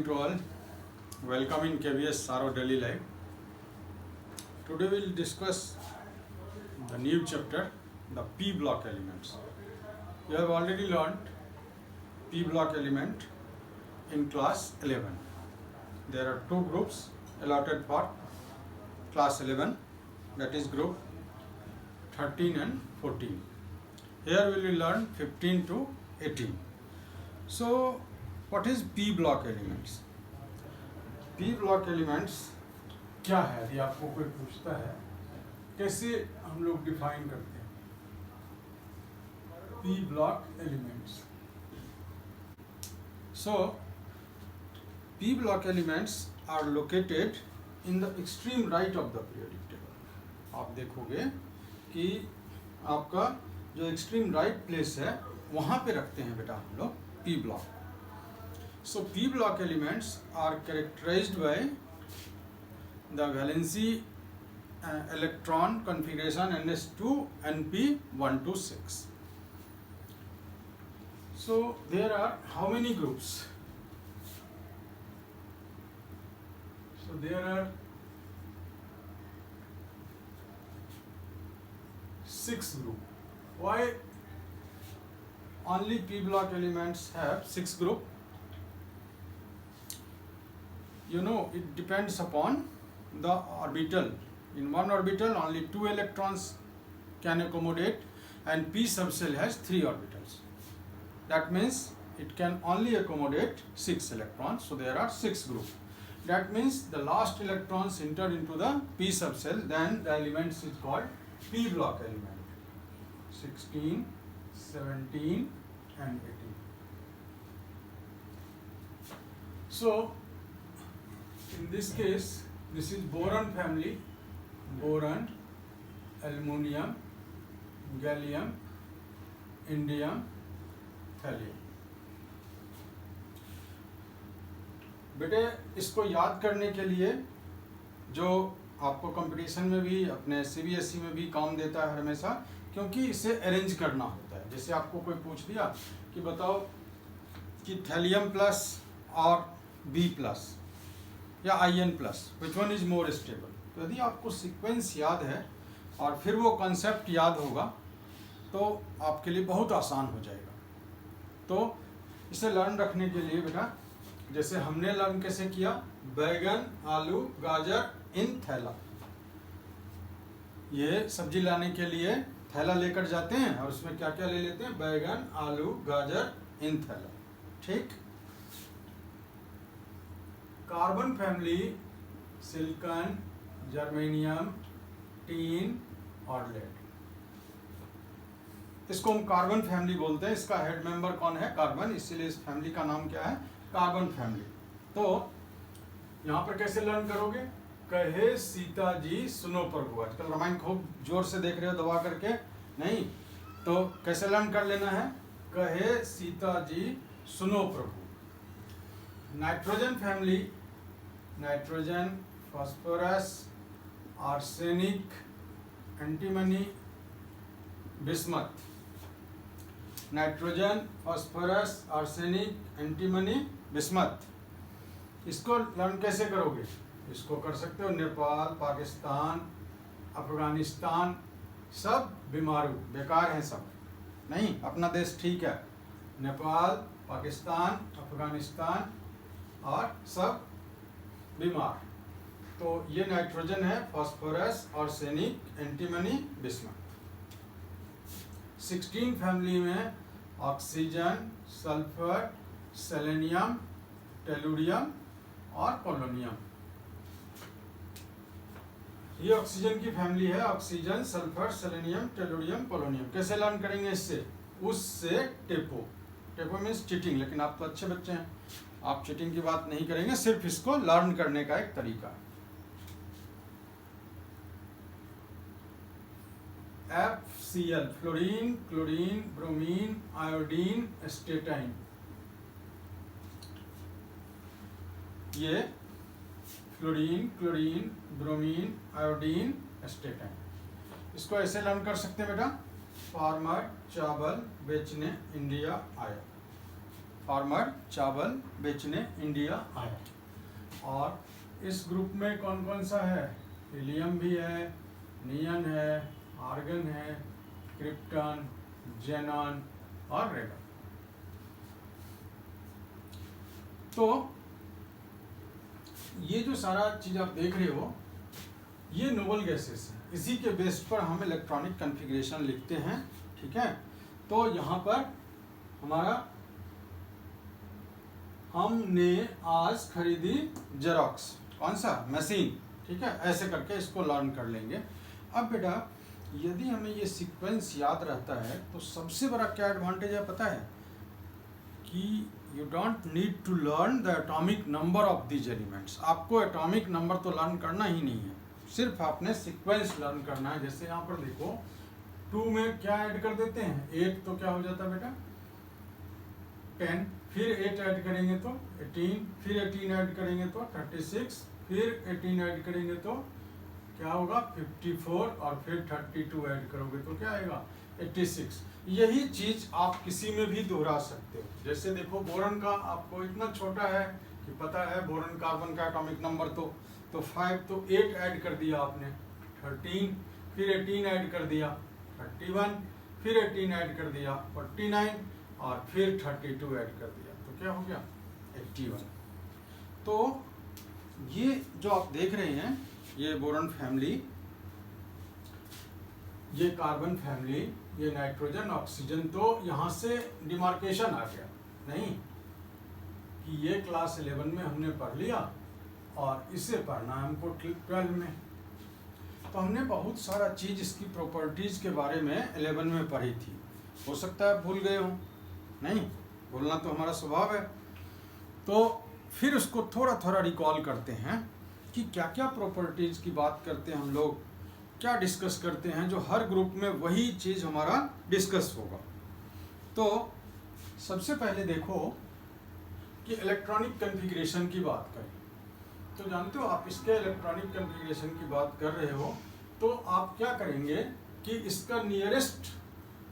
morning to all. Welcome in KVS Saro Daily Life. Today we will discuss the new chapter, the P block elements. You have already learned P block element in class 11. There are two groups allotted for class 11, that is group 13 and 14. Here we will learn 15 to 18. So what is P block elements? P block elements क्या है? यदि आपको कोई पूछता है कैसे हम लोग डिफाइन करते हैं P block elements. So P block elements are located in the extreme right of the periodic table. आप देखोगे कि आपका जो एक्सट्रीम राइट प्लेस है वहाँ पे रखते हैं बेटा हम लोग P block. So P block elements are characterized by the valency electron configuration ns2 np126. So there are how many groups? So there are 6 groups. Why only P block elements have 6 groups? You know, it depends upon the orbital. In one orbital only 2 electrons can accommodate and P subshell has 3 orbitals. That means it can only accommodate 6 electrons, so there are 6 groups. That means the last electrons enter into the P subshell, then the elements is called P block element. 16, 17 and 18. So in this case, this is boron family: boron, aluminum, gallium, indium, thallium. बेटे इसको याद करने के लिए जो आपको competition में भी अपने CBSE में भी काम देता है हमेशा, क्योंकि इसे अरेंज करना होता है. जैसे आपको कोई पूछ दिया कि बताओ कि थैलियम प्लस और B प्लस या IN plus which one is more stable, तो यदि आपको सीक्वेंस याद है और फिर वो कॉन्सेप्ट याद होगा तो आपके लिए बहुत आसान हो जाएगा. तो इसे लर्न रखने के लिए बेटा जैसे हमने लर्न कैसे किया, बैगन, आलू, गाजर इन थैला. ये सब्जी लाने के लिए थैला लेकर जाते हैं और उसमें क्या क्या ले लेते हैं, बैगन, आलू, गाजर इन थैला. ठीक. Carbon family silicon, germanium, tin और लेड. इसको हम कार्बन फैमिली बोलते हैं. इसका हेड मेंबर कौन है, कार्बन, इसीलिए इस फैमिली का नाम क्या है, कार्बन फैमिली. तो यहाँ पर कैसे लर्न करोगे, कहे सीता जी सुनो प्रभु. आजकल रामायण खूब जोर से देख रहे हो दबा करके नहीं, तो कैसे लर्न कर लेना है, कहे सीता जी सुनो प्रभु. Nitrogen family: nitrogen, phosphorus, arsenic, antimony, bismuth. Nitrogen, phosphorus, arsenic, antimony, bismuth. इसको लर्न कैसे करोगे, इसको कर सकते हो नेपाल, पाकिस्तान, अफगानिस्तान, सब बीमारू बेकार हैं सब. नहीं, अपना देश ठीक है. नेपाल, पाकिस्तान, अफगानिस्तान और सब बीमार. तो ये नाइट्रोजन है, phosphorus, arsenic, antimony, bismuth. 16 family में ऑक्सीजन, सल्फर, सेलेनियम, टेलुरियम और पोलोनियम. ये ऑक्सीजन की फैमिली है, oxygen, sulphur, selenium, tellurium, polonium. कैसे लर्न करेंगे इससे, उससे टेपो. टेपो मीन्स चीटिंग, लेकिन आप तो अच्छे बच्चे हैं, आप चीटिंग की बात नहीं करेंगे, सिर्फ इसको लर्न करने का एक तरीका है. FCl fluorine, chlorine, bromine, iodine, astatine. ये fluorine, chlorine, bromine, iodine, astatine. इसको ऐसे लर्न कर सकते हैं बेटा, फार्मर चावल बेचने इंडिया आया. फार्मर चावल बेचने इंडिया आया। और इस ग्रुप में कौन कौन सा है? हीलियम भी है, नियन है, आर्गन है, क्रिप्टन, जेनॉन और रेडन। तो ये जो सारा चीज आप देख रहे हो ये नोबल गैसेस है, इसी के बेस पर हम इलेक्ट्रॉनिक कॉन्फ़िगरेशन लिखते हैं। ठीक है, तो यहाँ पर हमने आज खरीदी जेरोक्स, कौन सा? मशीन। ठीक है, ऐसे करके इसको लर्न कर लेंगे। अब बेटा यदि हमें ये सीक्वेंस याद रहता है तो सबसे बड़ा क्या एडवांटेज है पता है? कि you don't need to learn the atomic number of these elements. आपको एटॉमिक नंबर तो लर्न करना ही नहीं है, सिर्फ आपने सीक्वेंस लर्न करना है। जैसे यहाँ पर देखो 2 में क्या ऐड कर देते हैं? 8, तो क्या हो जाता है बेटा? 10, फिर 8 ऐड करेंगे तो 18, फिर 18 ऐड करेंगे तो 36, फिर 18 ऐड करेंगे तो क्या होगा? 54, और फिर 32 ऐड करोगे तो क्या आएगा? 86। यही चीज आप किसी में भी दोहरा सकते हो। जैसे देखो बोरन का आपको इतना छोटा है कि पता है बोरन कार्बन का एटॉमिक नंबर तो 5, तो 8 ऐड कर दिया आपने, 13, फिर 18 ऐड कर दिया 31, फिर 18 ऐड कर दिया 49, और फिर 32 ऐड कर दिया तो क्या हो गया? 81। तो ये जो आप देख रहे हैं ये बोरन फैमिली, ये कार्बन फैमिली, ये नाइट्रोजन ऑक्सीजन, तो यहाँ से डिमार्केशन आ गया नहीं कि ये क्लास 11 में हमने पढ़ लिया और इसे पढ़ना है हमको 12 में। तो हमने बहुत सारा चीज इसकी प्रॉपर्टीज के बारे में 11 में पढ़ी थी, हो सकता है भूल गए हो। नहीं, भूलना तो हमारा स्वभाव है। तो फिर उसको थोड़ा थोड़ा रिकॉल करते हैं कि क्या क्या प्रॉपर्टीज की बात करते हैं हम लोग, क्या डिस्कस करते हैं, जो हर ग्रुप में वही चीज़ हमारा डिस्कस होगा। तो सबसे पहले देखो कि इलेक्ट्रॉनिक कॉन्फ़िगरेशन की बात करें तो जानते हो आप इसके इलेक्ट्रॉनिक कॉन्फ़िगरेशन की बात कर रहे हो तो आप क्या करेंगे कि इसका नियरेस्ट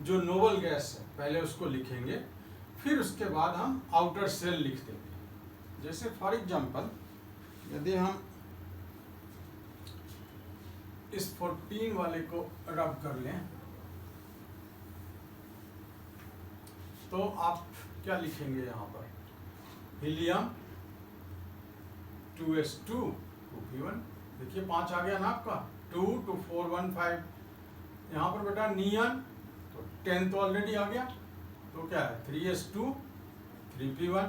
जो नोबल गैस है पहले उसको लिखेंगे, फिर उसके बाद हम आउटर सेल लिख देंगे। जैसे फॉर एग्जांपल यदि हम इस 14 वाले को रब कर लें तो आप क्या लिखेंगे? यहाँ पर हीलियम 2s2 2p1, देखिए 5 आ गया ना आपका, 2 to 4 1 5। यहाँ पर बेटा नियन तो 10 तो ऑलरेडी आ गया, तो क्या है? 3s2 3p1।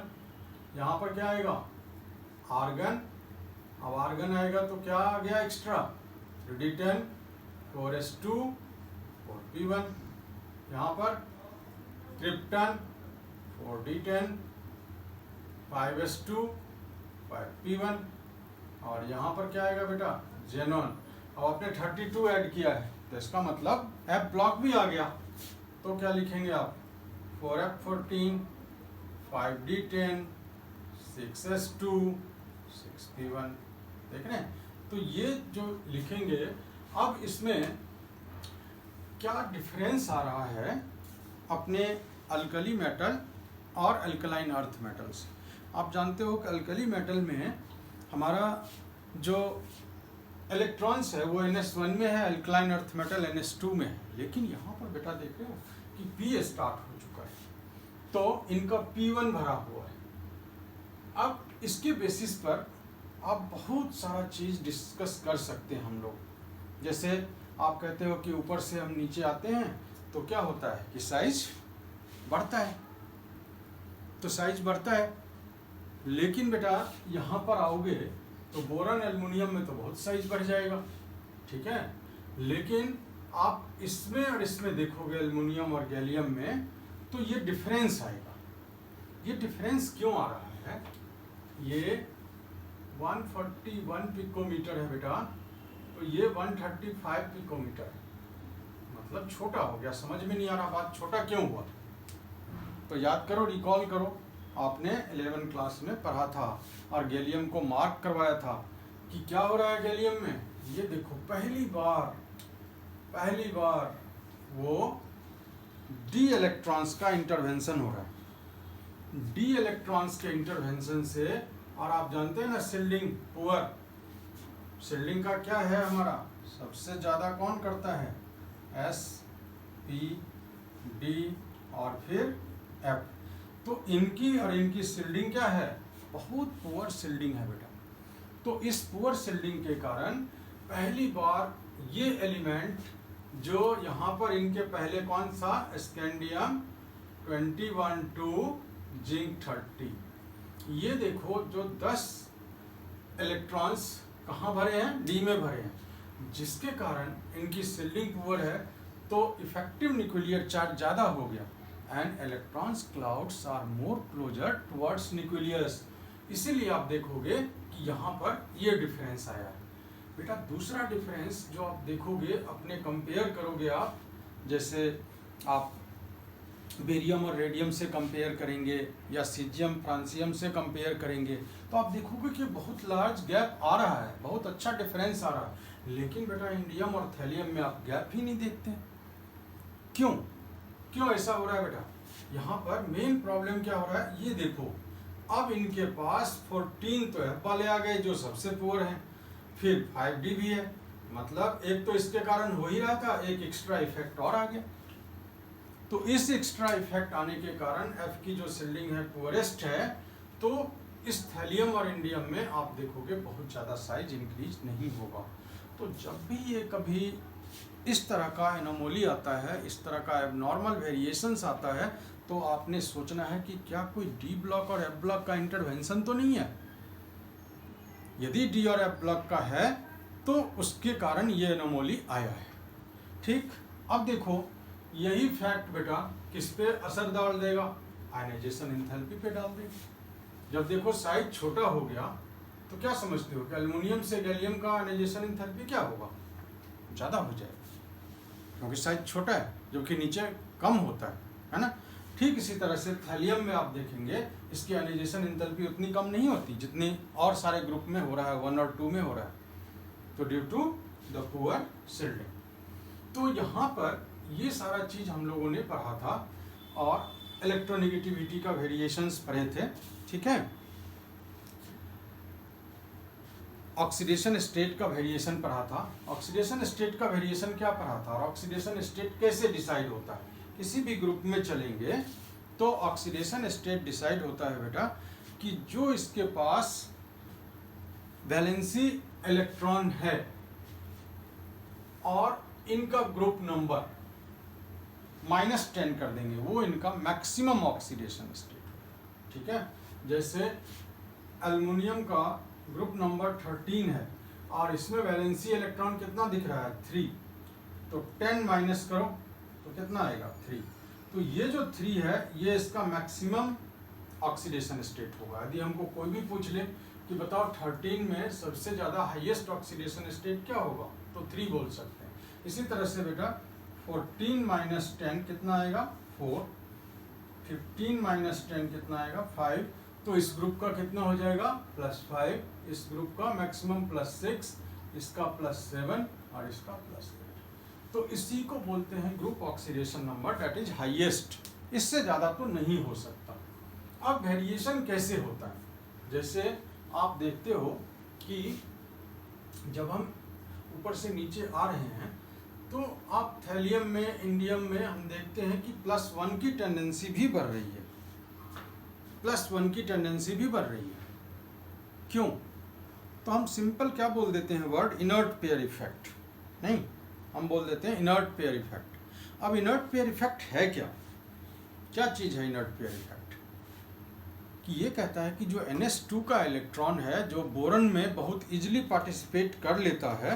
यहाँ पर क्या आएगा? आर्गन, अब आर्गन आएगा तो क्या आ गया एक्स्ट्रा? 3d10 4s2 4p1। यहाँ पर क्रिप्टन 4d10 5s2 5p1। और यहाँ पर क्या आएगा बेटा? जेनॉन। अब आपने 32 ऐड किया है तो इसका मतलब F ब्लॉक भी आ गया, तो क्या लिखेंगे आप? 4f14 5d10 6s2 6p1। देख रहे हैं? तो ये जो लिखेंगे, अब इसमें क्या डिफरेंस आ रहा है अपने अल्कली मेटल और अल्कलाइन अर्थ मेटल से। आप जानते हो कि अल्कली मेटल में हमारा जो इलेक्ट्रॉन्स है वो NS1 में है, अल्कलाइन अर्थ मेटल NS2 में है। लेकिन यहाँ पर बेटा देख रहे हो कि P स्टार्ट हो चुका है, तो इनका P1 भरा हुआ है। अब इसके बेसिस पर आप बहुत सारा चीज़ डिस्कस कर सकते हैं हम लोग। जैसे आप कहते हो कि ऊपर से हम नीचे आते हैं तो क्या होता है कि साइज बढ़ता है, तो साइज बढ़ता है। लेकिन बेटा यहाँ पर आओगे तो बोरन एल्युमिनियम में तो बहुत साइज बढ़ जाएगा, ठीक है। लेकिन आप इसमें और इसमें देखोगे एल्युमिनियम और गैलियम में तो ये डिफरेंस आएगा। ये डिफरेंस क्यों आ रहा है? ये 141 पिकोमीटर है बेटा, तो ये 135 पिकोमीटर है, मतलब छोटा हो गया। समझ में नहीं आ रहा बात छोटा क्यों हुआ? तो याद करो, रिकॉल करो, आपने 11 क्लास में पढ़ा था और गैलियम को मार्क करवाया था कि क्या हो रहा है गैलियम में। ये देखो पहली बार वो डी इलेक्ट्रॉन्स का इंटरवेंशन हो रहा है। डी इलेक्ट्रॉन्स के इंटरवेंशन से। और आप जानते हैं ना शील्डिंग पुअर, शील्डिंग का क्या है हमारा सबसे ज़्यादा कौन करता है, एस, पी, डी और फिर एफ। तो इनकी और इनकी शील्डिंग क्या है, बहुत पुअर शील्डिंग है बेटा। तो इस पुअर शील्डिंग के कारण पहली बार ये एलिमेंट जो यहाँ पर इनके पहले कौन सा, स्कैंडियम 21 टू जिंक 30, ये देखो जो 10 इलेक्ट्रॉन्स कहाँ भरे हैं, डी में भरे हैं, जिसके कारण इनकी शील्डिंग पुअर है। तो इफेक्टिव न्यूक्लियर चार्ज ज़्यादा हो गया and electrons clouds are more closer towards nucleus. इसीलिए आप देखोगे कि यहाँ पर ये डिफरेंस आया है बेटा। दूसरा डिफरेंस जो आप देखोगे, अपने कंपेयर करोगे आप, जैसे आप बेरियम और रेडियम से कंपेयर करेंगे या सीजियम फ्रांसियम से कंपेयर करेंगे, तो आप देखोगे कि बहुत लार्ज गैप आ रहा है, बहुत अच्छा डिफरेंस आ रहा है। लेकिन बेटा इंडियम और थैलियम में आप गैप ही नहीं देखते। क्यों क्यों ऐसा हो रहा है बेटा? यहाँ पर मेन प्रॉब्लम क्या हो रहा है, ये देखो अब इनके पास 14 तो है वाले आ गए जो सबसे पुअर हैं, फिर 5D भी है, मतलब एक तो इसके कारण हो ही रहा था, एक एक्स्ट्रा इफेक्ट और आ गया। तो इस एक्स्ट्रा इफेक्ट आने के कारण F की जो शील्डिंग है पुअरेस्ट है। तो इस थैलियम और इंडियम में आप देखोगे बहुत ज़्यादा साइज इंक्रीज नहीं होगा। तो जब भी ये कभी इस तरह का एनोमोली आता है, इस तरह का एबनॉर्मल वेरिएशंस आता है, तो आपने सोचना है कि क्या कोई डी ब्लॉक और एफ ब्लॉक का इंटरवेंशन तो नहीं है। यदि डी और एफ ब्लॉक का है तो उसके कारण ये एनोमोली आया है। ठीक, अब देखो यही फैक्ट बेटा किस पे असर डाल देगा, आयनाइजेशन एंथैल्पी पे डाल देगा। जब देखो साइज छोटा हो गया तो क्या समझते हो कि एल्युमिनियम से गैलियम का आयनाइजेशन एंथैल्पी क्या होगा, ज़्यादा हो जाएगा, क्योंकि साइज छोटा है जबकि नीचे कम होता है ना। ठीक इसी तरह से थैलियम में आप देखेंगे इसकी आयनाइजेशन एंथैल्पी उतनी कम नहीं होती जितनी और सारे ग्रुप में हो रहा है, 1 और 2 में हो रहा है, तो due to the poor shielding. तो यहाँ पर ये सारा चीज़ हम लोगों ने पढ़ा था और इलेक्ट्रोनेगेटिविटी का वेरिएशंस पढ़े थे। ठीक है, ऑक्सीडेशन स्टेट का वेरिएशन पढ़ा था। ऑक्सीडेशन स्टेट का वेरिएशन क्या पढ़ा था और ऑक्सीडेशन स्टेट कैसे डिसाइड होता है। किसी भी ग्रुप में चलेंगे तो ऑक्सीडेशन स्टेट डिसाइड होता है बेटा कि जो इसके पास वैलेंसी इलेक्ट्रॉन है और इनका ग्रुप नंबर -10 कर देंगे, वो इनका मैक्सिमम ऑक्सीडेशन स्टेट। ठीक है, जैसे एल्युमिनियम का ग्रुप नंबर 13 है और इसमें वैलेंसी इलेक्ट्रॉन कितना दिख रहा है, 3, तो 10 माइनस करो तो कितना आएगा, 3। तो ये जो 3 है ये इसका मैक्सिमम ऑक्सीडेशन स्टेट होगा। यदि हमको कोई भी पूछ ले कि बताओ 13 में सबसे ज़्यादा हाईएस्ट ऑक्सीडेशन स्टेट क्या होगा, तो 3 बोल सकते हैं। इसी तरह से बेटा 14 माइनस 10 कितना आएगा, 4, 15 माइनस 10 कितना आएगा, 5। तो इस ग्रुप का कितना हो जाएगा, +5, इस ग्रुप का मैक्सिमम +6, इसका +7 और इसका +8। तो इसी को बोलते हैं group oxidation number, that is highest. इससे ज़्यादा तो नहीं हो सकता। अब वेरिएशन कैसे होता है, जैसे आप देखते हो कि जब हम ऊपर से नीचे आ रहे हैं तो आप थैलियम में, इंडियम में हम देखते हैं कि +1 की टेंडेंसी भी बढ़ रही है, +1 की टेंडेंसी भी बढ़ रही है। क्यों? तो हम सिंपल क्या बोल देते हैं वर्ड, इनर्ट पेयर इफेक्ट। नहीं, हम बोल देते हैं इनर्ट पेयर इफेक्ट। अब इनर्ट पेयर इफेक्ट है क्या, क्या चीज़ है इनर्ट पेयर इफेक्ट? कि ये कहता है कि जो NS2 का इलेक्ट्रॉन है जो बोरन में बहुत इजीली पार्टिसिपेट कर लेता है,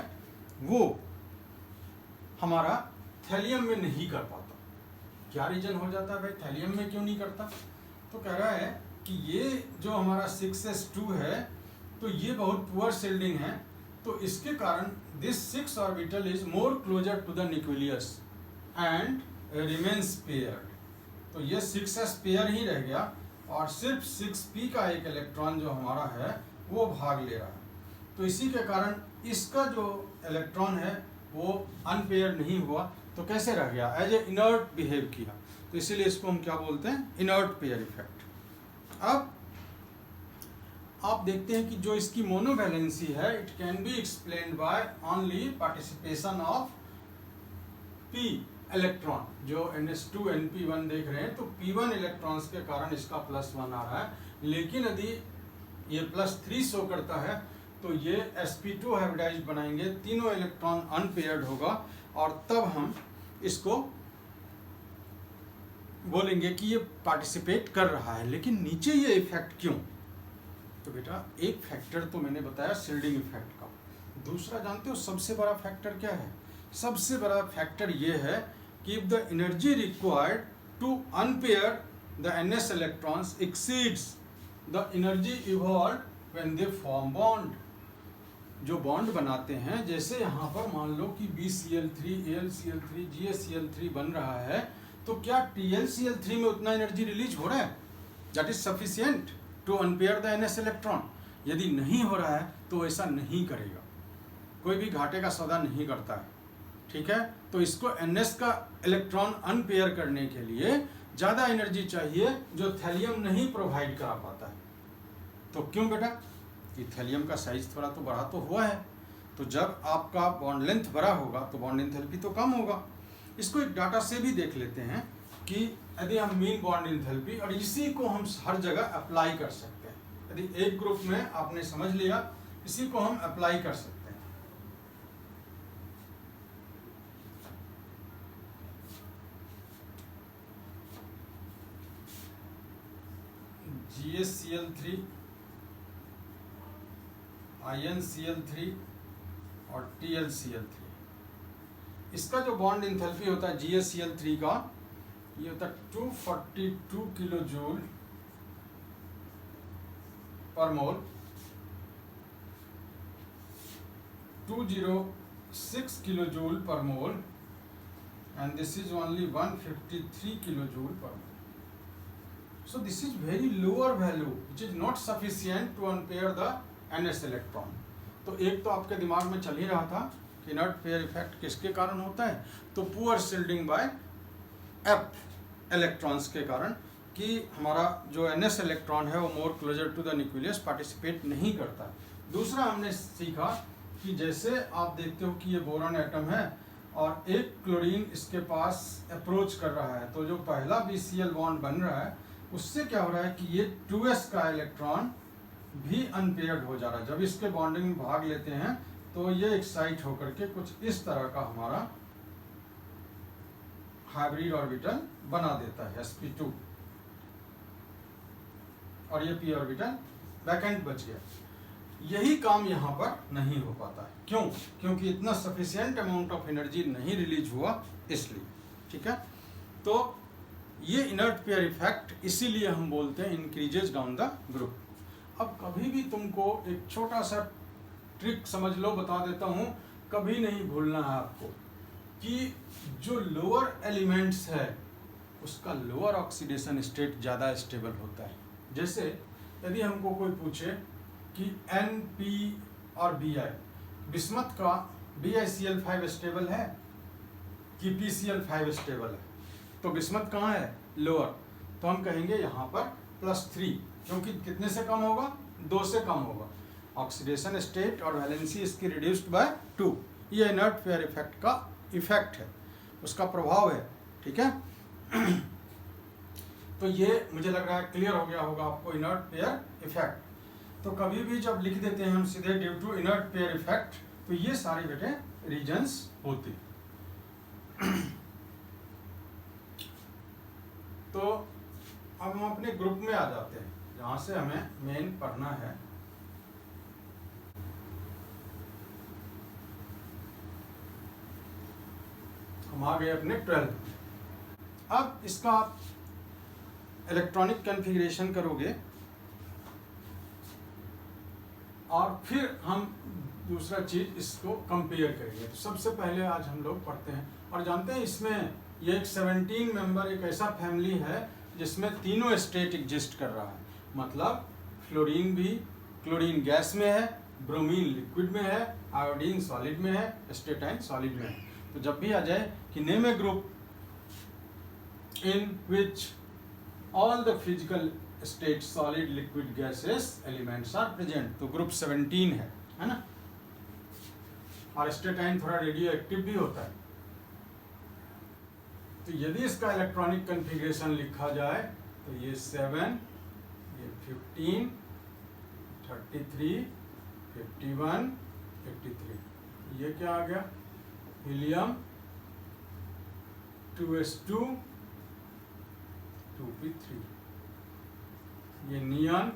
वो हमारा थैलियम में नहीं कर पाता। क्या रीजन हो जाता है भाई, थैलियम में क्यों नहीं करता? तो कह रहा है कि ये जो हमारा 6s2 है तो ये बहुत पुअर शील्डिंग है, तो इसके कारण this 6 orbital is more closer to the nucleus and remains paired. तो ये 6s पेयर ही रह गया और सिर्फ 6p का एक इलेक्ट्रॉन जो हमारा है वो भाग ले रहा है। तो इसी के कारण इसका जो इलेक्ट्रॉन है वो अनपेयर नहीं हुआ, तो कैसे रह गया, एज ए इनर्ट बिहेव किया। तो इसीलिए इसको हम क्या बोलते हैं, इनर्ट पेयर इफेक्ट। अब आप देखते हैं कि जो इसकी मोनोवैलेंसी है, it can be explained by only participation of p electron. जो NS2 NP1 देख रहे हैं तो p1 इलेक्ट्रॉन्स के कारण इसका +1 आ रहा है, लेकिन यदि ये +3 शो करता है तो ये sp2 हाइब्रिडाइज्ड बनाएंगे, तीनों इलेक्ट्रॉन अनपेयर्ड होगा और तब हम इसको बोलेंगे कि ये पार्टिसिपेट कर रहा है। लेकिन नीचे ये इफेक्ट क्यों? तो बेटा एक फैक्टर तो मैंने बताया शील्डिंग इफेक्ट का, दूसरा जानते हो सबसे बड़ा फैक्टर क्या है? सबसे बड़ा फैक्टर ये है कि if the energy required to unpair the NS electrons exceeds the energy evolved when they form bond. जो बॉन्ड बनाते हैं, जैसे यहाँ पर मान लो कि BCl3 AlCl3 GaCl3 बन रहा है, तो क्या TlCl3 में उतना एनर्जी रिलीज हो रहा है that is sufficient to unpair the NS electron? यदि नहीं हो रहा है तो ऐसा नहीं करेगा, कोई भी घाटे का सौदा नहीं करता है, ठीक है। तो इसको NS का इलेक्ट्रॉन अनपेयर करने के लिए ज़्यादा एनर्जी चाहिए जो थैलियम नहीं प्रोवाइड करा पाता है। तो क्यों बेटा? कि थैलियम का साइज थोड़ा तो बड़ा तो हुआ है, तो जब आपका बॉन्ड लेंथ बड़ा होगा तो बॉन्ड एंथैल्पी तो कम होगा। इसको एक डाटा से भी देख लेते हैं कि यदि हम मीन बॉन्ड एंथैल्पी, और इसी को हम हर जगह अप्लाई कर सकते हैं। यदि एक ग्रुप में आपने समझ लिया, इसी को हम अप्लाई कर सकते हैं। GaCl3 InCl3 और TlCl3, इसका जो बॉन्ड एंथैल्पी होता है GaCl3 का, ये होता है 242 किलो जूल पर मोल, 206 किलो जूल पर मोल, and this is only 153 kilo joule पर मोल। So this is very lower value which is not sufficient to unpair the NS electron। तो एक तो आपके दिमाग में चल ही रहा था कि इनर्ट पेयर इफेक्ट किसके कारण होता है? तो poor shielding by F electrons के कारण, कि हमारा जो NS इलेक्ट्रॉन है वो more closer to the nucleus participate नहीं करता। दूसरा हमने सीखा कि जैसे आप देखते हो कि ये बोरॉन एटम है और एक क्लोरीन इसके पास अप्रोच कर रहा है, तो जो पहला BCl बॉन्ड बन रहा है उससे क्या हो रहा है कि ये 2s का इलेक्ट्रॉन भी अनपेयर्ड हो जा रहा है। जब इसके बॉन्डिंग में भाग लेते हैं तो ये एक्साइट होकर के कुछ इस तरह का हमारा हाइब्रिड ऑर्बिटल बना देता है sp2, और ये p ऑर्बिटल वैकेंट बच गया। यही काम यहाँ पर नहीं हो पाता है। क्यों? क्योंकि इतना सफिशिएंट अमाउंट ऑफ एनर्जी नहीं रिलीज हुआ, इसलिए। ठीक है, तो ये इनर्ट पेयर इफेक्ट इसीलिए हम बोलते हैं इंक्रीजेज डाउन द ग्रुप। अब कभी भी तुमको एक छोटा सा ट्रिक समझ लो, बता देता हूँ, कभी नहीं भूलना है आपको कि जो लोअर एलिमेंट्स है उसका लोअर ऑक्सीडेशन स्टेट ज़्यादा स्टेबल होता है। जैसे यदि हमको कोई पूछे कि NP और Bi, बिस्मथ का BiCl5 स्टेबल है कि PCl5 स्टेबल है, तो बिस्मथ कहाँ है? लोअर, तो हम कहेंगे यहाँ पर +3, क्योंकि कितने से कम होगा? 2 से कम होगा। ऑक्सीडेशन स्टेट और वैलेंसी इसकी रिड्यूस्ड बाय 2। ये इनर्ट पेयर इफेक्ट का इफेक्ट है, उसका प्रभाव है। ठीक है, तो ये मुझे लग रहा है क्लियर हो गया होगा आपको इनर्ट पेयर इफेक्ट। तो कभी भी जब लिख देते हैं हम सीधे due to inert pair effect, तो ये सारे बेटे रीजन्स होते हैं। तो अब हम अपने ग्रुप में आ जाते हैं जहाँ से हमें मेन पढ़ना है। हम आ गए अपने 12। अब इसका आप इलेक्ट्रॉनिक कॉन्फ़िगरेशन करोगे और फिर हम दूसरा चीज इसको कंपेयर करेंगे। तो सबसे पहले आज हम लोग पढ़ते हैं और जानते हैं इसमें ये एक 17 मेंबर एक ऐसा फैमिली है जिसमें तीनों स्टेट एग्जिस्ट कर रहा है। मतलब फ्लोरीन भी क्लोरीन गैस में है, ब्रोमीन लिक्विड में है, आयोडीन सॉलिड में है, स्टेटाइन सॉलिड में है। तो जब भी आ जाए कि name a group in which all the physical state solid liquid gases elements are present. तो ग्रुप 17 है ना। और स्टेटाइन थोड़ा रेडियो एक्टिव भी होता है। तो यदि इसका इलेक्ट्रॉनिक कन्फिग्रेशन लिखा जाए तो ये 7, ये 15, 33, 51, 53। ये क्या आ गया? Helium 2s2 2p3। ये neon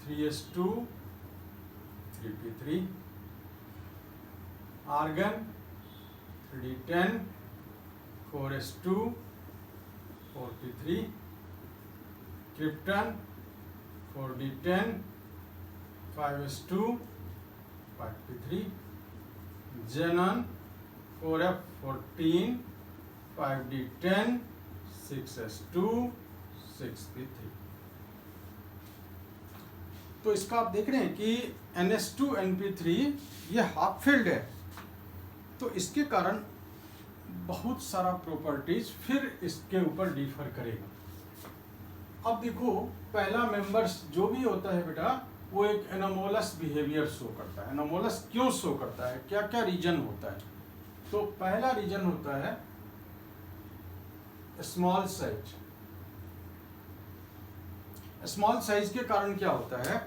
3s2 3p3। Argon 3d10 4s2 4p3। Krypton 4d10 5s2 5p3। जेनन 4f14 5d10 6s2 6p3। तो इसका आप देख रहे हैं कि ns2 np3 ये हाफ फील्ड है, तो इसके कारण बहुत सारा प्रॉपर्टीज फिर इसके ऊपर डिफर करेगा। अब देखो, पहला मेंबर्स जो भी होता है बेटा, वो एक एनोमोलस बिहेवियर शो करता है। एनोमोलस क्यों शो करता है, क्या क्या रीजन होता है? तो पहला रीजन होता है स्मॉल साइज। स्मॉल साइज के कारण क्या होता है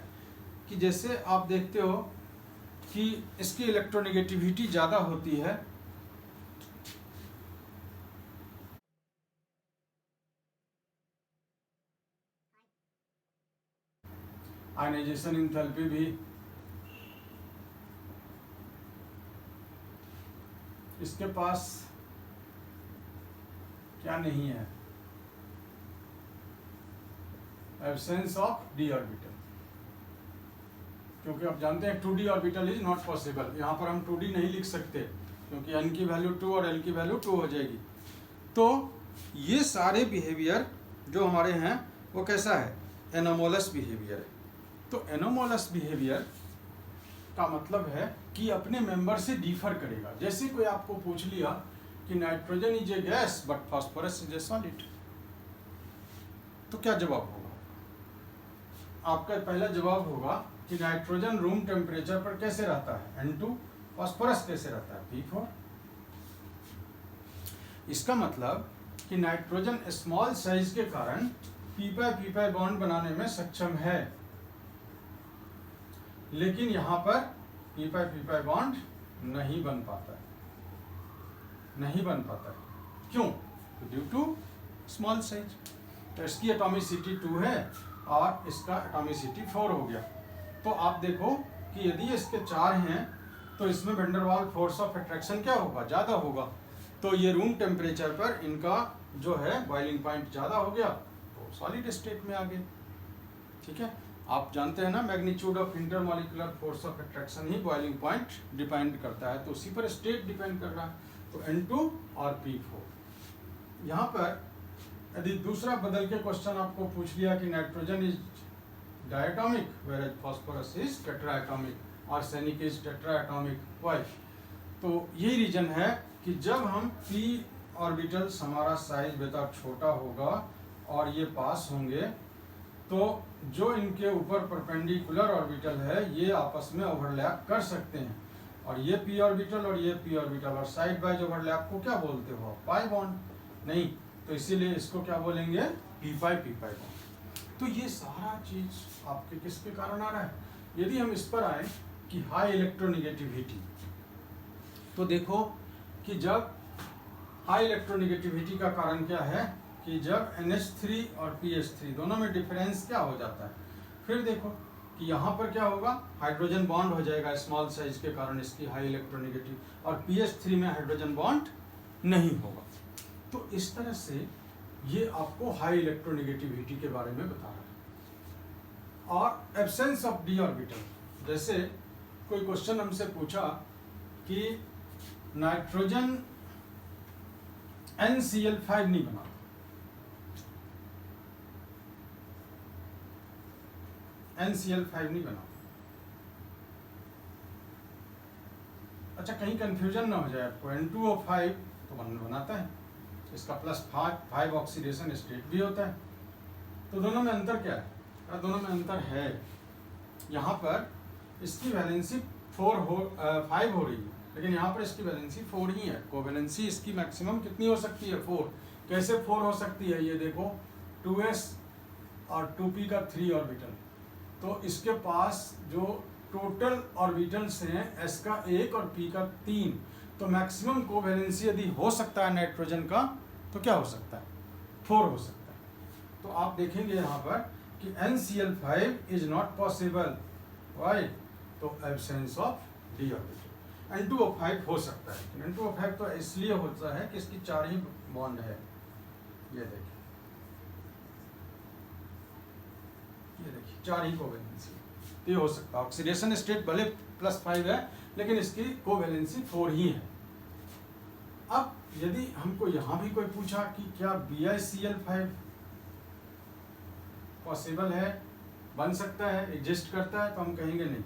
कि जैसे आप देखते हो कि इसकी इलेक्ट्रोनेगेटिविटी ज्यादा होती है, आयनाइजेशन एंथैल्पी भी इसके पास क्या नहीं है, एब्सेंस ऑफ डी ऑर्बिटल। क्योंकि आप जानते हैं 2d orbital is not possible. यहाँ पर हम 2d नहीं लिख सकते क्योंकि n की वैल्यू 2 और l की वैल्यू 2 हो जाएगी। तो ये सारे बिहेवियर जो हमारे हैं वो कैसा है? एनोमोलस बिहेवियर है। तो एनोमोलस बिहेवियर का मतलब है कि अपने मेंबर से डिफर करेगा। जैसे कोई आपको पूछ लिया कि nitrogen is a gas but phosphorus is a solid, तो क्या जवाब होगा? आपका पहला जवाब होगा कि नाइट्रोजन रूम टेम्परेचर पर कैसे रहता है, N2। फास्फोरस कैसे रहता है, P4। इसका मतलब कि नाइट्रोजन स्मॉल साइज के कारण p-p बॉन्ड बनाने में सक्षम है, लेकिन यहां पर p-p बॉन्ड नहीं बन पाता है। क्यों? Due to small size. तो इसकी एटॉमिसिटी 2 है और इसका एटॉमिसिटी 4 हो गया। तो आप देखो कि यदि इसके 4 हैं तो इसमें वैन-डेर-वाल्स फोर्स ऑफ अट्रैक्शन क्या होगा? ज़्यादा होगा। तो ये रूम टेम्परेचर पर इनका जो है बॉइलिंग पॉइंट ज़्यादा हो गया, तो सॉलिड स्टेट में आ गए। ठीक है, आप जानते हैं ना, magnitude of intermolecular force of attraction he boiling point depend करता है, तो उसी पर स्टेट डिपेंड कर रहा है। तो N2 और P4। यहाँ पर यदि दूसरा बदल के क्वेश्चन आपको पूछ लिया कि nitrogen is diatomic whereas phosphorus is tetraatomic और arsenic is tetraatomic, why? तो यही रीजन है कि जब हम p ऑर्बिटल्स हमारा साइज बेटा छोटा होगा और ये पास होंगे, तो जो इनके ऊपर परपेंडिकुलर ऑर्बिटल है ये आपस में ओवरलैप कर सकते हैं, और ये p ऑर्बिटल और ये p ऑर्बिटल, और साइड वाइज ओवरलैप को क्या बोलते हो? पाई बॉन्ड नहीं, तो इसीलिए इसको क्या बोलेंगे? p-p bond. तो ये सारा चीज आपके किसके कारण आ रहा है? यदि हम इस पर आए कि हाई इलेक्ट्रोनेगेटिविटी, तो देखो कि जब हाई इलेक्ट्रोनेगेटिविटी का कारण क्या है कि जब NH3 और PH3 दोनों में डिफरेंस क्या हो जाता है, फिर देखो कि यहाँ पर क्या होगा? हाइड्रोजन बॉन्ड हो जाएगा स्मॉल साइज के कारण, इसकी हाई इलेक्ट्रोनेगेटिव, और PH3 में हाइड्रोजन बॉन्ड नहीं होगा। तो इस तरह से ये आपको हाई इलेक्ट्रोनेगेटिविटी के बारे में बता रहा है। और एब्सेंस ऑफ डी ऑर्बिटल, जैसे कोई क्वेश्चन हमसे पूछा कि नाइट्रोजन NCl5 नहीं बना, NCl5 नहीं बना। अच्छा, कहीं कंफ्यूजन ना हो जाए आपको, N2O5 तो बनाता है, इसका +5 ऑक्सीडेशन स्टेट भी होता है। तो दोनों में अंतर क्या है? दोनों में अंतर है, यहाँ पर इसकी वैलेंसी 5 हो रही है, लेकिन यहाँ पर इसकी वैलेंसी 4 ही है। कोवैलेंसी इसकी मैक्सिमम कितनी हो सकती है? 4। कैसे 4 हो सकती है? ये देखो 2s और 2p का 3 ऑर्बिटल, तो इसके पास जो टोटल ऑर्बिटल्स हैं s का 1 और p का 3, तो मैक्सिमम कोवैलेंसी यदि हो सकता है नाइट्रोजन का तो क्या हो सकता है? 4 हो सकता है। तो आप देखेंगे यहाँ पर कि NCl5 is not possible. Why? तो absence of d orbital. N2O5 हो सकता है, N2O5 तो इसलिए होता है कि इसकी 4 ही बॉन्ड है। ये देखिए 4 ही कोवैलेंसी, तो ये हो सकता है। ऑक्सीडेशन स्टेट भले +5 है, लेकिन इसकी कोवैलेंसी 4 ही है। अब यदि हमको यहाँ भी कोई पूछा कि क्या BiCl5 पॉसिबल है, बन सकता है, एग्जिस्ट करता है, तो हम कहेंगे नहीं।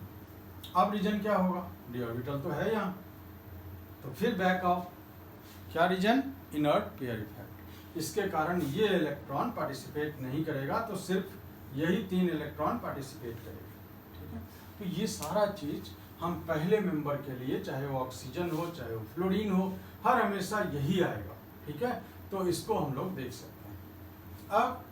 अब रीजन क्या होगा? d ऑर्बिटल तो है यहाँ, तो फिर बैक आओ। क्या रीजन? Inert pair effect. इसके कारण ये इलेक्ट्रॉन पार्टिसिपेट नहीं करेगा, तो सिर्फ यही 3 इलेक्ट्रॉन पार्टिसिपेट करेगा। ठीक है, तो ये सारा चीज हम पहले मेंबर के लिए, चाहे वो ऑक्सीजन हो चाहे वो फ्लोरीन हो, हर हमेशा यही आएगा। ठीक है, तो इसको हम लोग देख सकते हैं। अब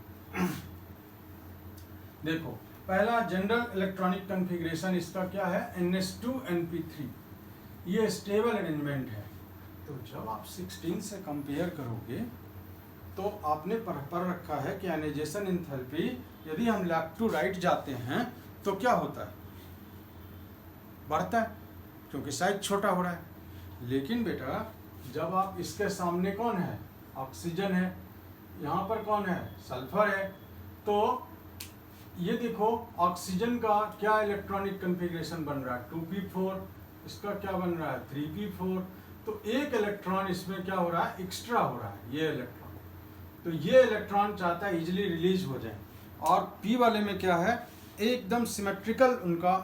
देखो, पहला जनरल इलेक्ट्रॉनिक कॉन्फ़िगरेशन इसका क्या है? NS2 Np3। ये स्टेबल अरेंजमेंट है। तो जब आप 16 से कंपेयर करोगे तो आपने पढ़ रखा है कि आयनाइजेशन एंथैल्पी, यदि हम लेफ्ट टू राइट जाते हैं तो क्या होता है? बढ़ता है, क्योंकि साइज छोटा हो रहा है। लेकिन बेटा जब आप इसके सामने कौन है? ऑक्सीजन है, यहाँ पर कौन है? सल्फर है। तो ये देखो ऑक्सीजन का क्या इलेक्ट्रॉनिक कॉन्फ़िगरेशन बन रहा है? 2p4। इसका क्या बन रहा है? 3p4। तो एक इलेक्ट्रॉन इसमें क्या हो रहा है? एक्स्ट्रा हो रहा है, ये इलेक्ट्रॉन। तो ये इलेक्ट्रॉन चाहता है इजीली रिलीज हो जाए। और p वाले में क्या है? एकदम सिमेट्रिकल उनका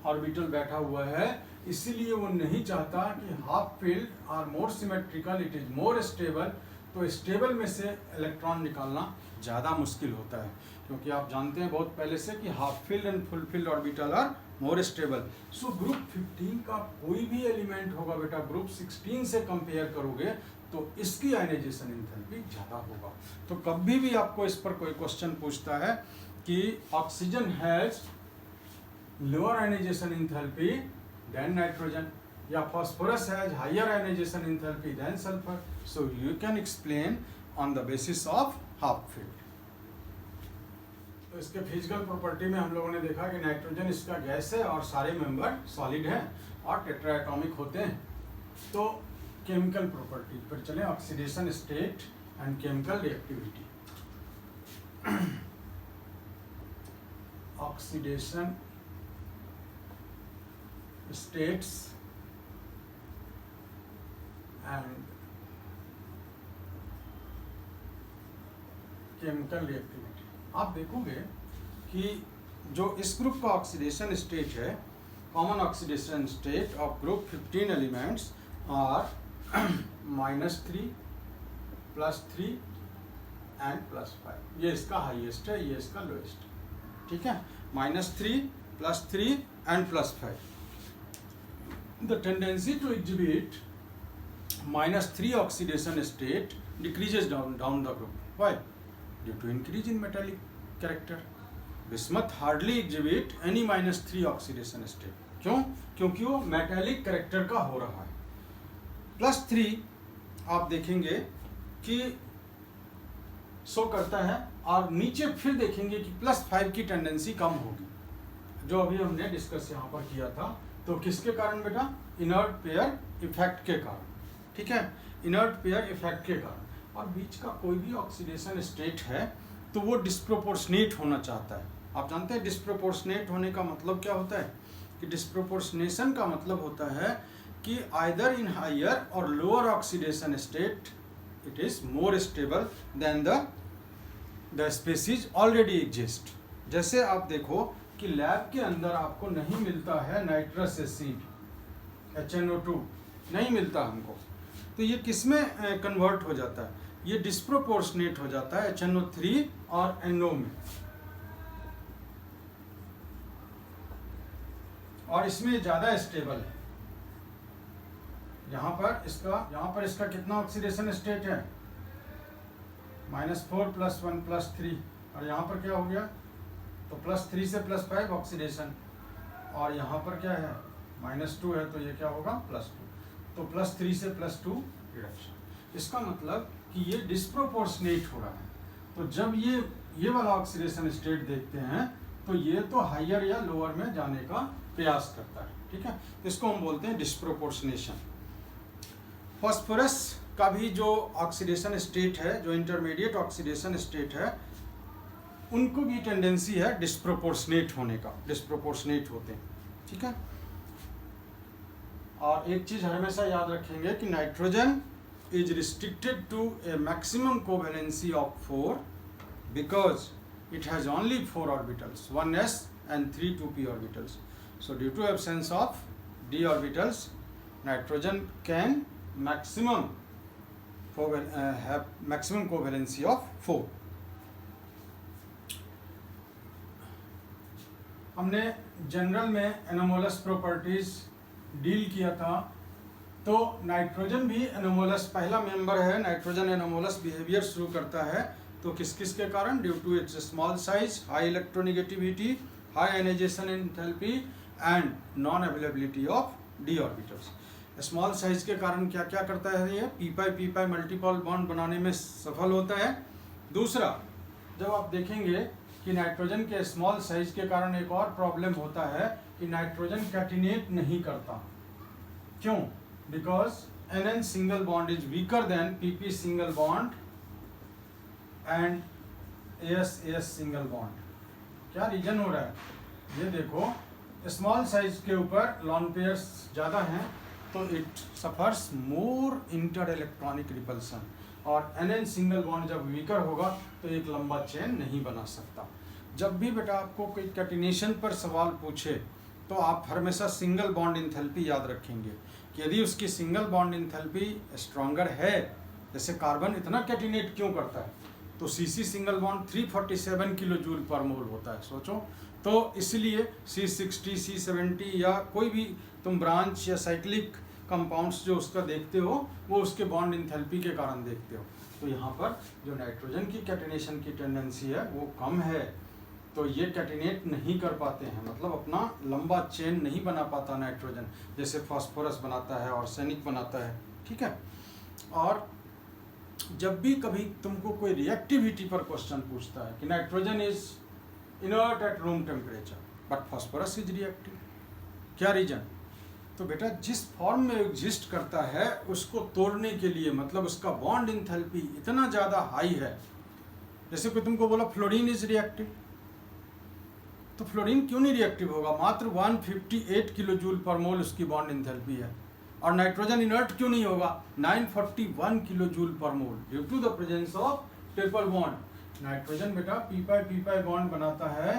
ऑर्बिटल बैठा हुआ है, इसीलिए वो नहीं चाहता कि हाफ फील्ड और more symmetrical, it is more stable. तो स्टेबल में से इलेक्ट्रॉन निकालना ज़्यादा मुश्किल होता है, क्योंकि आप जानते हैं बहुत पहले से कि half filled and full filled orbital are more stable. So group 15 का कोई भी एलिमेंट होगा बेटा, ग्रुप 16 से कंपेयर करोगे तो इसकी आयनाइजेशन एंथैल्पी ज़्यादा होगा। तो कभी भी आपको इस पर कोई क्वेश्चन पूछता है कि oxygen has lower ionization enthalpy than nitrogen, या phosphorus has higher ionization enthalpy than sulfur, so you can explain on the basis of half field. तो इसके फिजिकल प्रॉपर्टी में हम लोगों ने देखा कि नाइट्रोजन इसका गैस है और सारे मेंबर सॉलिड हैं और टेट्राएटॉमिक होते हैं। तो केमिकल प्रॉपर्टी पर चलें, oxidation state and chemical reactivity. Oxidation states and chemical reactivity. आप देखोगे कि जो इस ग्रुप का ऑक्सीडेशन स्टेट है, common oxidation state of group 15 elements are -3, +3 and +5। ये इसका हाईएस्ट है, ये इसका लोएस्ट। ठीक है, -3, +3 and +5। The tendency to exhibit -3 oxidation state decreases down the group. Why? Due to increase in metallic character. Bismuth hardly exhibit any -3 oxidation state. क्यों? क्योंकि वो मेटालिक कैरेक्टर का हो रहा है। +3 आप देखेंगे कि शो करता है, और नीचे फिर देखेंगे कि +5 की टेंडेंसी कम होगी, जो अभी हमने डिस्कस यहाँ पर किया था। तो किसके कारण बेटा? इनर्ट पेयर इफेक्ट के कारण। ठीक है, इनर्ट पेयर इफेक्ट के कारण। और बीच का कोई भी ऑक्सीडेशन स्टेट है तो वो डिस्प्रोपोर्शनेट होना चाहता है। आप जानते हैं डिस्प्रोपोर्शनेट होने का मतलब क्या होता है? कि डिस्प्रोपोर्शनेशन का मतलब होता है कि आइदर इन हायर और lower oxidation state it is more stable then the species already exist. जैसे आप देखो कि लैब के अंदर आपको नहीं मिलता है नाइट्रस एसिड, HNO2 नहीं मिलता हमको, तो ये किस में कन्वर्ट हो जाता है? ये डिस्प्रोपोर्शनेट हो जाता है HNO3 और NO में, और इसमें ज़्यादा स्टेबल है। यहाँ पर इसका कितना ऑक्सीडेशन स्टेट है, -4 + 1 + 3, और यहाँ पर क्या हो गया, तो +3 से +5 ऑक्सीडेशन, और यहाँ पर क्या है -2 है, तो ये क्या होगा +2, तो +3 से +2 रिडक्शन। इसका मतलब कि ये डिस्प्रोपोर्शनेट हो रहा है। तो जब ये वाला ऑक्सीडेशन स्टेट देखते हैं तो ये तो हायर या लोअर में जाने का प्रयास करता है, ठीक है। तो इसको हम बोलते हैं डिस्प्रोपोर्शनेशन। फास्फोरस का भी जो ऑक्सीडेशन स्टेट है, जो इंटरमीडिएट ऑक्सीडेशन स्टेट है, उनको भी टेंडेंसी है डिस्प्रोपोर्शनेट होने का, डिस्प्रोपोर्शनेट होते हैं, ठीक है। और एक चीज हमेशा याद रखेंगे कि nitrogen is restricted to a maximum covalency of 4 because it has only 4 orbitals, 1s and 3 2p orbitals. So due to absence of d orbitals, nitrogen can have maximum covalency of 4. हमने जनरल में anomalous properties deal किया था, तो nitrogen भी anomalous पहला member है। Nitrogen anomalous behaviour शुरू करता है तो किस किस के कारण, due to its small size, high electronegativity, high ionization enthalpy and non availability of D orbitals. Small size के कारण क्या क्या करता है, ये p मल्टीपल बॉन्ड बनाने में सफल होता है। दूसरा, जब आप देखेंगे कि नाइट्रोजन के स्मॉल साइज के कारण एक और प्रॉब्लम होता है कि नाइट्रोजन कैटिनेट नहीं करता। क्यों? Because NN single bond is weaker then PP single bond and AS single bond. क्या रीजन हो रहा है, ये देखो, स्मॉल साइज के ऊपर लॉन पेयर्स ज़्यादा हैं तो it suffers more inter electronic repulsion, और NN सिंगल बॉन्ड जब वीकर होगा तो एक लंबा चेन नहीं बना सकता। जब भी बेटा आपको कोई कैटिनेशन पर सवाल पूछे तो आप हमेशा सिंगल बॉन्ड इंथैल्पी याद रखेंगे कि यदि उसकी सिंगल बॉन्ड इंथैल्पी स्ट्रॉन्गर है, जैसे कार्बन इतना कैटिनेट क्यों करता है, तो CC single bond 347 kilo joule पर मोल होता है, सोचो। तो इसलिए C60 C70 या कोई भी तुम ब्रांच या साइक्लिक कंपाउंड्स जो उसका देखते हो वो उसके बॉन्ड इंथैल्पी के कारण देखते हो। तो यहाँ पर जो नाइट्रोजन की कैटिनेशन की टेंडेंसी है वो कम है, तो ये कैटिनेट नहीं कर पाते हैं, मतलब अपना लंबा चेन नहीं बना पाता नाइट्रोजन, जैसे फास्फोरस बनाता है और सैनिक बनाता है, ठीक है। और जब भी कभी तुमको कोई रिएक्टिविटी पर क्वेश्चन पूछता है कि nitrogen is inert at room temperature but phosphorus is reactive, क्या रीजन? तो बेटा जिस फॉर्म में एग्जिस्ट करता है उसको तोड़ने के लिए, मतलब उसका बॉन्ड इंथैल्पी इतना ज़्यादा हाई है। जैसे कोई तुमको बोला फ्लोरीन इज रिएक्टिव, तो फ्लोरीन क्यों नहीं रिएक्टिव होगा? मात्र 158 किलो जूल पर मोल उसकी बॉन्ड इंथैल्पी है। और नाइट्रोजन इनर्ट क्यों नहीं होगा? 941 किलो जूल पर mole due to the presence of triple bond. Nitrogen बेटा पी बॉन्ड बनाता है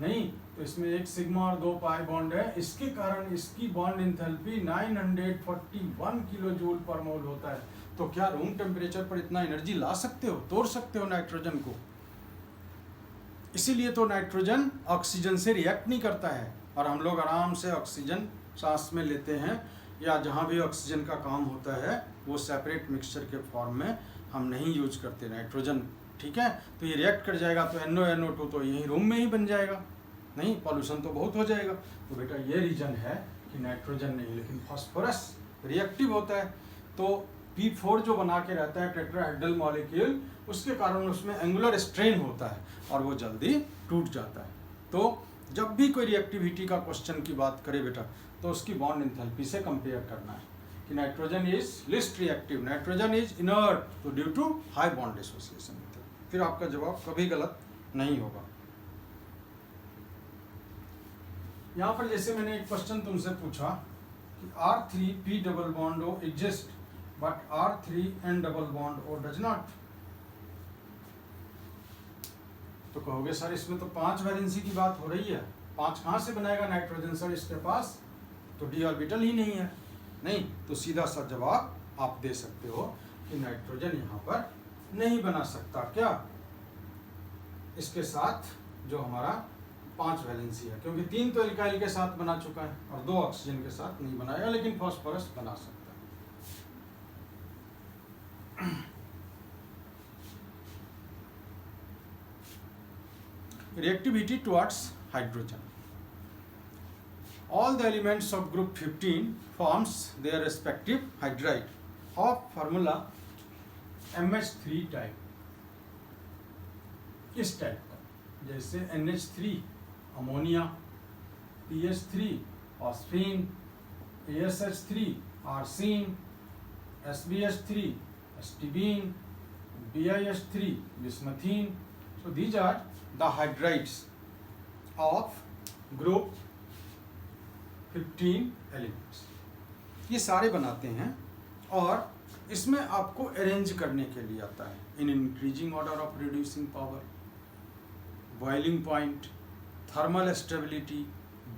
नहीं, तो इसमें एक सिग्मा और 2 पाई बॉन्ड है, इसके कारण इसकी बॉन्ड इंथैल्पी 941 किलो जूल पर मोल होता है। तो क्या रूम टेम्परेचर पर इतना एनर्जी ला सकते हो, तोड़ सकते हो नाइट्रोजन को? इसीलिए तो नाइट्रोजन ऑक्सीजन से रिएक्ट नहीं करता है, और हम लोग आराम से ऑक्सीजन सांस में लेते हैं, या जहाँ भी ऑक्सीजन का काम होता है वो सेपरेट मिक्सचर के फॉर्म में हम नहीं यूज करते नाइट्रोजन, ठीक है। तो ये रिएक्ट कर जाएगा तो NO2 तो यहीं रूम में ही बन जाएगा, नहीं पॉल्यूशन तो बहुत हो जाएगा। तो बेटा ये रीजन है कि नाइट्रोजन नहीं, लेकिन फास्फोरस रिएक्टिव होता है। तो P4 जो बना के रहता है टेट्राहेड्रल मॉलिक्यूल, उसके कारण उसमें एंगुलर स्ट्रेन होता है और वो जल्दी टूट जाता है। तो जब भी कोई रिएक्टिविटी का क्वेश्चन की बात करे बेटा, तो उसकी बॉन्ड इंथैल्पी से कंपेयर करना है कि nitrogen is least reactive, nitrogen is inert, तो due to high bond association, फिर आपका जवाब कभी गलत नहीं होगा। यहाँ पर जैसे मैंने एक क्वेश्चन तुमसे पूछा कि R3P double bond O exist but R3N double bond O does not, तो कहोगे सर इसमें तो 5 वैलेंसी की बात हो रही है, 5 कहाँ से बनाएगा नाइट्रोजन सर इसके पास, तो डी ऑर्बिटल ही नहीं है। नहीं, तो सीधा सा जवाब आप दे सकते हो कि नाइट्रोजन यहाँ पर नहीं बना सकता। क्या इसके साथ जो हमारा 5 वैलेंसी है, क्योंकि 3 तो एल्काइल के साथ बना चुका है और 2 ऑक्सीजन के साथ नहीं बनाएगा, लेकिन फास्फोरस बना सकता है। Reactivity towards hydrogen. All the elements of group 15 forms their respective hydride of formula MH3 type. किस टाइप का? जैसे NH3 ammonia, PH3 phosphine, ASH3 आर्सीन, SBH3 एस्टिबीन, BiH3 बिस्मथीन. So these are the hydrides of group 15 elements. ये सारे बनाते हैं और इसमें आपको अरेंज करने के लिए आता है in increasing order of reducing power, boiling point, thermal stability,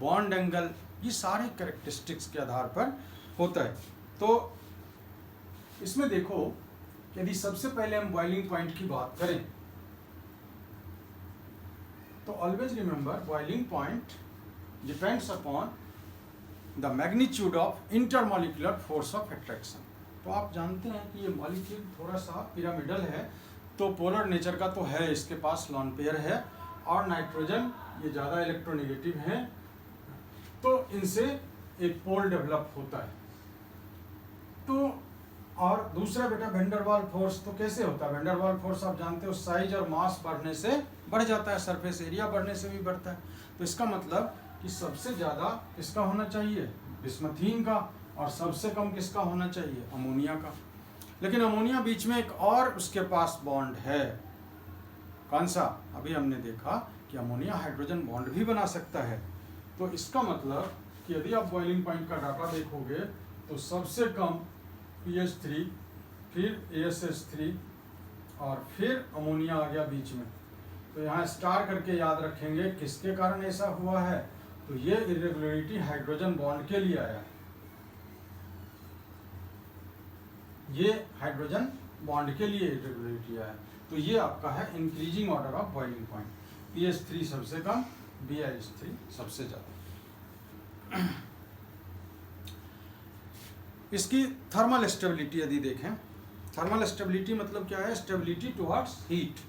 bond angle, ये सारे कैरेक्टरिस्टिक्स के आधार पर होता है. तो इसमें देखो, यदि सबसे पहले हम बॉइलिंग पॉइंट की बात करें तो always remember boiling point depends upon the magnitude of intermolecular force of attraction. तो आप जानते हैं कि ये मॉलिक्यूल थोड़ा सा पिरामिडल है, तो पोलर नेचर का तो है, इसके पास लॉन पेयर है, और नाइट्रोजन ये ज़्यादा इलेक्ट्रोनेगेटिव है, तो इनसे एक पोल डेवलप होता है. तो और दूसरा बेटा वेंडरवाल फोर्स, तो कैसे होता है वेंडरवाल फोर्स? आप जानते हो साइज और मास बढ़ने से बढ़ जाता है, सरफेस एरिया बढ़ने से भी बढ़ता है. तो इसका मतलब कि सबसे ज़्यादा किसका होना चाहिए? बिस्मथीन का, और सबसे कम किसका होना चाहिए? अमोनिया का. लेकिन अमोनिया बीच में एक और उसके पास बॉन्ड है. कौन सा? अभी हमने देखा कि अमोनिया हाइड्रोजन बॉन्ड भी बना सकता है. तो इसका मतलब कि यदि आप बॉइलिंग पॉइंट का डाटा देखोगे तो सबसे कम PH3, फिर ASH3 और फिर अमोनिया आ गया बीच में. तो यहाँ स्टार करके याद रखेंगे किसके कारण ऐसा हुआ है. तो ये इरेगुलरिटी हाइड्रोजन बॉन्ड के लिए आया है, ये हाइड्रोजन बॉन्ड के लिए इरेगुलरिटी आया है. तो ये आपका है increasing order of boiling point. PH3 सबसे कम, BiH3 सबसे ज़्यादा. इसकी थर्मल स्टेबिलिटी यदि देखें, थर्मल स्टेबिलिटी मतलब क्या है? Stability towards heat.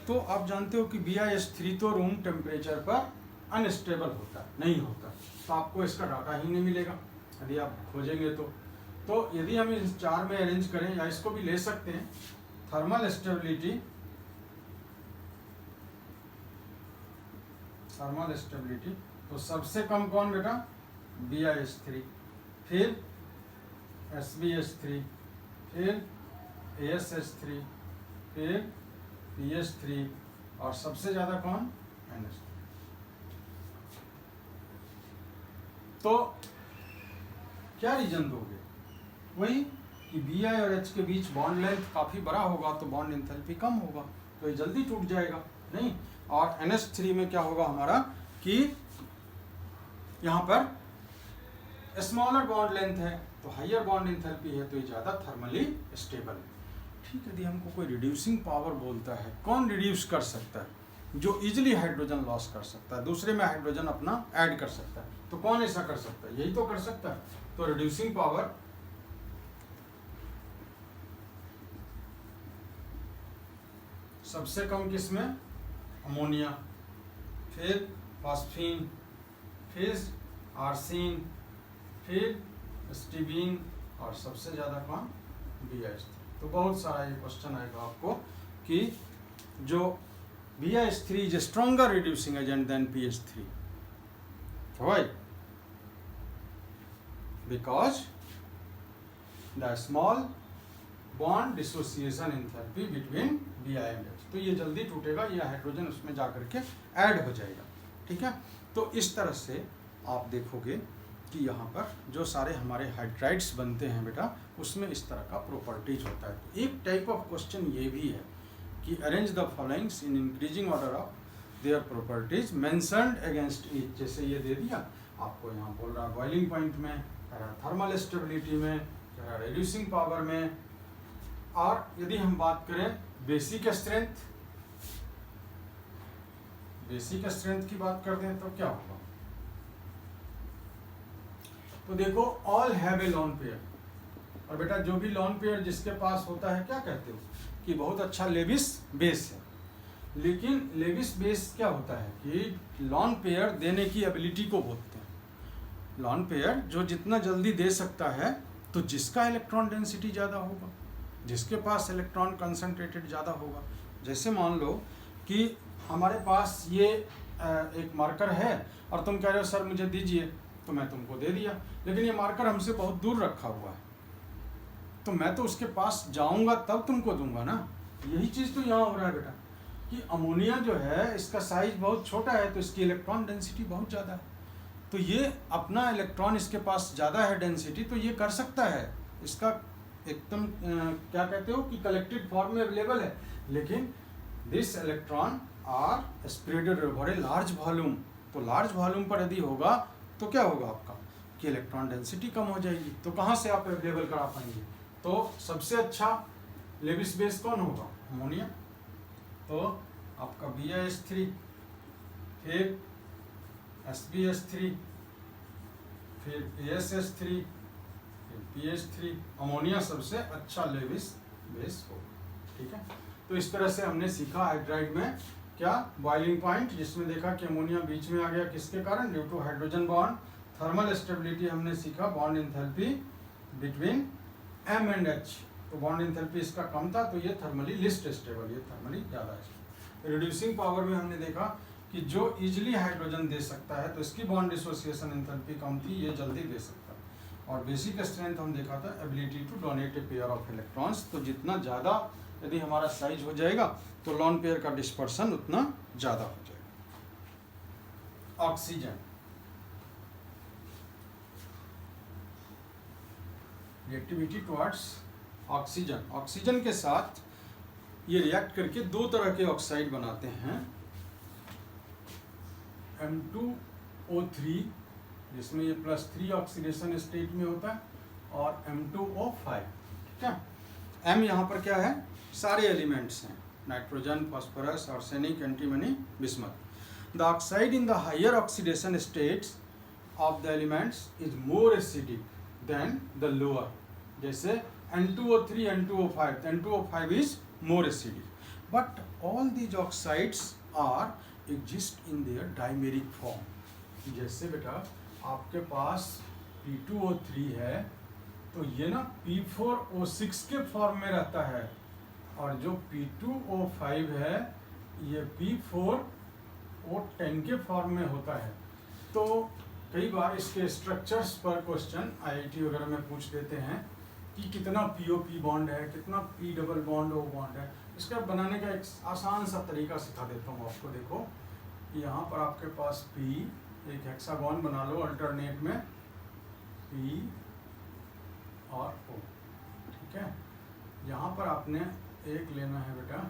तो आप जानते हो कि BiH3 तो रूम टेम्परेचर पर अनस्टेबल होता है, नहीं होता, तो आपको इसका डाटा ही नहीं मिलेगा यदि आप खोजेंगे तो यदि हम इस 4 में अरेंज करें, या इसको भी ले सकते हैं, थर्मल स्टेबिलिटी, तो सबसे कम कौन बेटा? BiH3, फिर SBH3, फिर ASH3, फिर PH3, और सबसे ज़्यादा कौन? NH3. तो क्या रीजन दोगे? वही कि Bi और H के बीच बॉन्ड लेंथ काफ़ी बड़ा होगा तो बॉन्ड एंथैल्पी कम होगा, तो ये जल्दी टूट जाएगा नहीं. और NH3 में क्या होगा हमारा कि यहाँ पर स्मॉलर बॉन्ड लेंथ है, तो हाइयर बॉन्ड एंथैल्पी है, तो ये ज़्यादा थर्मली स्टेबल है. ठीक है, यदि हमको कोई रिड्यूसिंग पावर बोलता है, कौन रिड्यूस कर सकता है? जो इजीली हाइड्रोजन लॉस कर सकता है, दूसरे में हाइड्रोजन अपना ऐड कर सकता है, तो कौन ऐसा कर सकता है? यही तो कर सकता है. तो रिड्यूसिंग पावर सबसे कम किसमें? अमोनिया, फिर फॉस्फीन, फिर आर्सीन, फिर एस्टिबीन, और सबसे ज़्यादा कौन? BiH3. तो बहुत सारा ये क्वेश्चन आएगा आपको कि जो BiH3 is stronger reducing agent than PH3. Why? Because the small bond dissociation enthalpy between Bi and H. तो ये जल्दी टूटेगा, ये हाइड्रोजन उसमें जा करके ऐड हो जाएगा. ठीक है, तो इस तरह से आप देखोगे कि यहाँ पर जो सारे हमारे हाइड्राइड्स बनते हैं बेटा, उसमें इस तरह का प्रॉपर्टीज होता है. एक टाइप ऑफ क्वेश्चन ये भी है कि arrange the followings in increasing order of their properties mentioned against each. जैसे ये दे दिया आपको, यहाँ बोल रहा है बॉइलिंग पॉइंट में, थर्मल स्टेबिलिटी में, रिड्यूसिंग पावर में, और यदि हम बात करें बेसिक स्ट्रेंथ की बात करते हैं तो क्या होगा? तो देखो all have a lone pair, और बेटा जो भी लोन पेयर जिसके पास होता है क्या कहते हो कि बहुत अच्छा लेविस बेस है। लेकिन लेविस बेस क्या होता है कि लोन पेयर देने की एबिलिटी को बोलते हैं। लोन पेयर जो जितना जल्दी दे सकता है, तो जिसका इलेक्ट्रॉन डेंसिटी ज़्यादा होगा, जिसके पास इलेक्ट्रॉन कंसंट्रेटेड ज़्यादा होगा। जैसे मान लो कि हमारे पास ये एक मार्कर है और तुम कह रहे हो सर मुझे दीजिए, तो मैं तुमको दे दिया, लेकिन ये मार्कर हमसे बहुत दूर रखा हुआ है, तो मैं तो उसके पास जाऊंगा तब तुमको दूंगा ना। यही चीज़ तो यहाँ हो रहा है बेटा कि अमोनिया जो है इसका साइज बहुत छोटा है, तो इसकी इलेक्ट्रॉन डेंसिटी बहुत ज़्यादा है। तो ये अपना इलेक्ट्रॉन इसके पास ज़्यादा है डेंसिटी, तो ये कर सकता है, इसका एकदम क्या कहते हो कि कलेक्टेड फॉर्म में अवेलेबल है। लेकिन this electron are spreaded over a large volume, तो लार्ज वॉल्यूम पर यदि होगा तो क्या होगा आपका कि इलेक्ट्रॉन डेंसिटी कम हो जाएगी। तो कहाँ से आप अवेलेबल करा पाएंगे? तो सबसे अच्छा लेविस बेस कौन होगा? अमोनिया। तो आपका BiH3, फिर SbH3, फिर AsH3, फिर PH3, अमोनिया सबसे अच्छा लेविस बेस होगा। ठीक है, तो इस तरह से हमने सीखा हाइड्राइड में क्या बॉइलिंग पॉइंट, जिसमें देखा कि अमोनिया बीच में आ गया किसके कारण? Due to hydrogen bond. Thermal stability हमने सीखा, bond enthalpy between M and H, तो बॉन्ड एंथैल्पी इसका कम था, तो ये थर्मली लिस्ट स्टेबल, ये थर्मली ज़्यादा है। रिड्यूसिंग पावर में हमने देखा कि जो इजिली हाइड्रोजन दे सकता है तो इसकी बॉन्ड डिसोसिएशन एंथैल्पी कम थी, ये जल्दी दे सकता है। और बेसिक स्ट्रेंथ हम देखा था ability to donate a pair of electrons, तो जितना ज़्यादा यदि हमारा साइज हो जाएगा तो लोन पेयर का डिस्पर्सन उतना ज़्यादा हो जाएगा। Oxygen, reactivity towards oxygen, oxygen के साथ ये रिएक्ट करके दो तरह के ऑक्साइड बनाते हैं, M2O3 जिसमें ये +3 ऑक्सीडेशन स्टेट में होता है, और M2O5। ठीक है, M यहाँ पर क्या है? सारे एलिमेंट्स हैं, nitrogen, phosphorus, arsenic, antimony, bismuth. The oxide in the higher oxidation states of the elements is more acidic than the lower, जैसे N2O3, N2O5, N2O5 is more acidic, but all these oxides are exist in their dimeric form। जैसे बेटा आपके पास P2O3 है, तो ये ना P4O6 के form में रहता है, और जो P2O5 है ये P4O10 के फॉर्म में होता है। तो कई बार इसके स्ट्रक्चर्स पर क्वेश्चन IIT वगैरह में पूछ देते हैं कि कितना PO-P बॉन्ड है, कितना P double bond O bond है। इसका बनाने का एक आसान सा तरीका सिखा देता हूँ आपको। देखो यहाँ पर आपके पास P, एक हेक्सागोन बना लो अल्टरनेट में, P और O। ठीक है, यहाँ पर आपने एक लेना है बेटा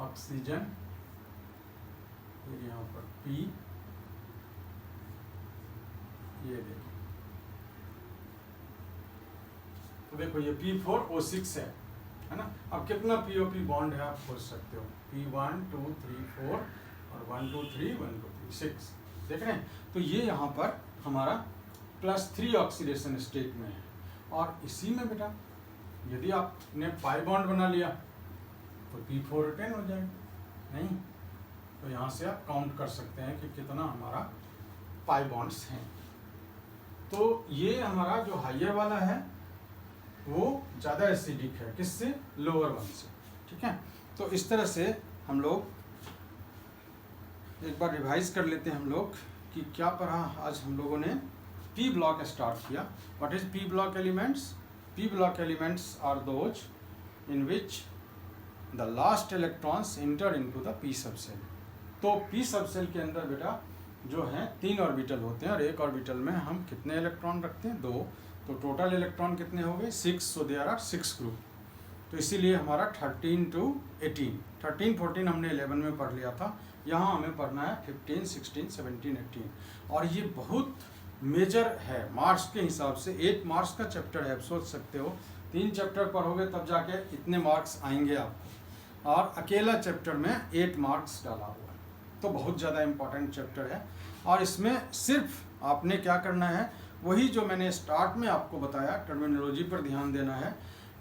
ऑक्सीजन, फिर यहाँ पर P, ये देखो, तो देखो ये P4O6 है ना। अब कितना PO-P बॉन्ड है आप खोज सकते हो, P1 2 3 4 और 1 2 3 1 2 3 6, देख रहे हैं। तो ये यहाँ पर हमारा +3 ऑक्सीडेशन स्टेट में है, और इसी में बेटा यदि आपने पाई बॉन्ड बना लिया तो P4O10 हो जाएगा, नहीं तो यहाँ से आप काउंट कर सकते हैं कि कितना हमारा पाई बॉन्ड्स हैं। तो ये हमारा जो हाइयर वाला है वो ज़्यादा एसिडिक है, किससे? लोअर वन से। ठीक है, तो इस तरह से हम लोग एक बार रिवाइज कर लेते हैं हम लोग कि क्या पढ़ा आज हम लोगों ने। P ब्लॉक स्टार्ट किया। What is P block elements? P block elements are those in which the last electrons enter into the P subshell. तो P सबसेल के अंदर बेटा जो है 3 ऑर्बिटल होते हैं, और एक ऑर्बिटल में हम कितने इलेक्ट्रॉन रखते हैं? 2। तो टोटल इलेक्ट्रॉन कितने हो गए? 6। So there are 6 group. तो इसीलिए हमारा 13 to 18, 13 14 हमने 11 में पढ़ लिया था, यहाँ हमें पढ़ना है 15 16 17 18। और ये बहुत मेजर है मार्क्स के हिसाब से, 8 मार्क्स का चैप्टर है, आप सोच सकते हो 3 चैप्टर पढ़ोगे तब जाके इतने मार्क्स आएंगे आपको, और अकेला चैप्टर में 8 मार्क्स डाला हुआ है, तो बहुत ज़्यादा इम्पोर्टेंट चैप्टर है। और इसमें सिर्फ आपने क्या करना है, वही जो मैंने स्टार्ट में आपको बताया, टर्मिनोलॉजी पर ध्यान देना है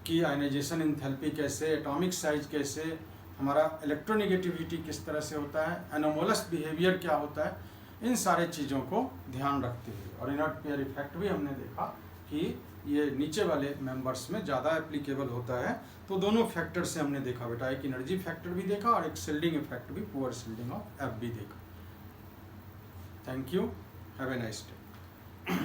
कि आयनाइजेशन एंथैल्पी कैसे, एटॉमिक साइज कैसे, हमारा इलेक्ट्रोनेगेटिविटी किस तरह से होता है, एनोमोलस बिहेवियर क्या होता है, इन सारे चीज़ों को ध्यान रखते हुए। और इनर्ट पेयर इफेक्ट भी हमने देखा कि ये नीचे वाले मेंबर्स में ज़्यादा एप्लीकेबल होता है। तो दोनों फैक्टर से हमने देखा बेटा, एक एनर्जी फैक्टर भी देखा और एक शिल्डिंग इफेक्ट भी, पुअर शिल्डिंग ऑफ एफ भी देखा। Thank you, have a nice day.